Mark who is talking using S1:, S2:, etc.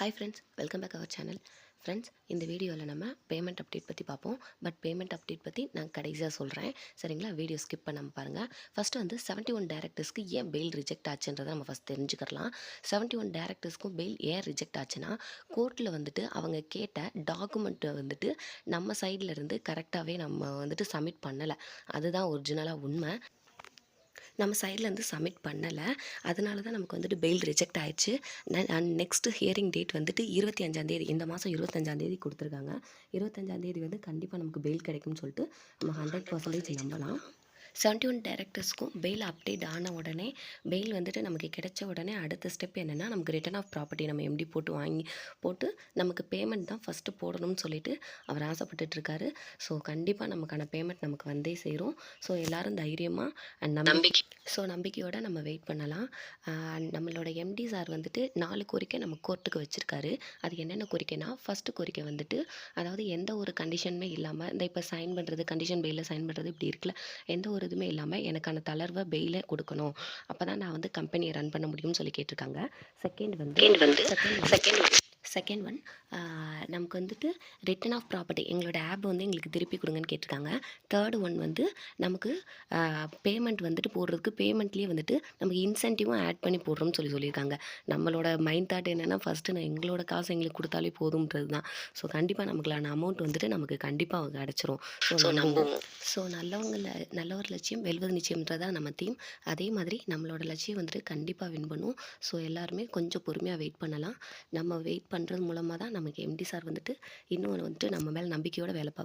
S1: Hi friends, welcome back our channel. Friends, இந்த வீடியோவில் நம்ம பேமெண்ட் அப்டேட் பற்றி பார்ப்போம். பட் பேமெண்ட் அப்டேட் பற்றி நான் கடைசியாக சொல்கிறேன். சரிங்களா? வீடியோ ஸ்கிப் பண்ணாமல் பாருங்கள். ஃபஸ்ட்டு வந்து 71 டேரக்டர்ஸ்க்கு ஏன் பெயில் ரிஜெக்ட் ஆச்சுன்றதை நம்ம ஃபஸ்ட் தெரிஞ்சுக்கலாம். 71 டேரக்டர்ஸ்க்கும் பெயில் ஏன் ரிஜெக்ட் ஆச்சுன்னா, கோர்ட்டில் வந்துட்டு அவங்க கேட்ட டாக்குமெண்ட்டை வந்துட்டு நம்ம சைடில் இருந்து கரெக்டாகவே நம்ம வந்துட்டு சப்மிட் பண்ணலை. அதுதான் ஒரிஜினலாக உண்மை. நம்ம சைட்லேருந்து சப்மிட் பண்ணலை. அதனால தான் நமக்கு வந்துட்டு பெயில் ரிஜெக்ட் ஆயிடுச்சு. நெக்ஸ்ட்டு ஹியரிங் டேட் வந்துட்டு 25ஆந்தேதி, இந்த மாதம் 25ஆந்தேதி கொடுத்துருக்காங்க. 25ஆந்தேதி வந்து கண்டிப்பாக நமக்கு பெயில் கிடைக்கும்னு சொல்லிட்டு நம்ம 100% நம்பலாம். 71 டேரக்டர்ஸ்க்கும் பெயில் அப்டேட் ஆன உடனே, பெயில் வந்துட்டு நமக்கு கிடைச்ச உடனே அடுத்த ஸ்டெப் என்னென்னா, நமக்கு ரிட்டர்ன் ஆஃப் ப்ராப்பர்ட்டி நம்ம எம்டி போட்டு நமக்கு பேமெண்ட் தான் ஃபஸ்ட்டு போடணும்னு சொல்லிட்டு அவர் ஆசைப்பட்டுட்ருக்காரு. ஸோ கண்டிப்பாக நமக்கான பேமெண்ட் நமக்கு வந்தே சேரும். ஸோ எல்லோரும் தைரியமாக நம்பிக்கையோடு நம்ம வெயிட் பண்ணலாம். நம்மளோட எம்டி சார் வந்துட்டு 4 கோரிக்கை நம்ம கோர்ட்டுக்கு வச்சுருக்காரு. அது என்னென்ன கோரிக்கைனா, ஃபஸ்ட்டு கோரிக்கை வந்துட்டு, அதாவது எந்த ஒரு கண்டிஷனுமே இல்லாமல், இந்த இப்போ சைன் பண்ணுறது, கண்டிஷன் பெயிலில் சைன் பண்ணுறது இப்படி இருக்குல்ல, எந்த ஒரு இதுவுமே இல்லாமல் எனக்கான தளர்வை பெயிலை கொடுக்கணும். அப்போ தான் நான் வந்து கம்பெனியை ரன் பண்ண முடியும்னு சொல்லி கேட்டிருக்காங்க. செகண்ட் ஒன், நமக்கு வந்துட்டு ரிட்டர்ன் ஆஃப் ப்ராப்பர்ட்டி, எங்களோட ஆப் வந்து எங்களுக்கு திருப்பி கொடுங்கன்னு கேட்டிருக்காங்க. தேர்டு ஒன் வந்து நமக்கு பேமெண்ட் வந்துட்டு போடுறதுக்கு, பேமெண்ட்லேயே வந்துட்டு நமக்கு இன்சென்டிவும் ஆட் பண்ணி போடுறோம்னு சொல்லியிருக்காங்க. நம்மளோட மைண்ட் தாட் என்னென்னா, ஃபஸ்ட்டு நான் எங்களோட காசு எங்களுக்கு கொடுத்தாலே போதும்ன்றது தான். ஸோ கண்டிப்பாக நமக்குலான அமௌண்ட் வந்துட்டு நமக்கு கண்டிப்பாக கிடச்சிரும். ஸோ நல்ல ஒரு லட்சியம் வெல்வது நிச்சயம்ன்றதான் நம்ம தீம். அதே மாதிரி நம்மளோட லட்சியம் வந்துட்டு கண்டிப்பாக வின் பண்ணும். ஸோ எல்லாருமே கொஞ்சம் பொறுமையாக வெயிட் பண்ணலாம். நம்ம வெயிட் பண்ணுறது மூலமாக தான் நமக்கு எம்டி சார் வந்துட்டு இன்னும் வந்துட்டு நம்ம மேலே நம்பிக்கையோட வேலை பார்ப்போம்.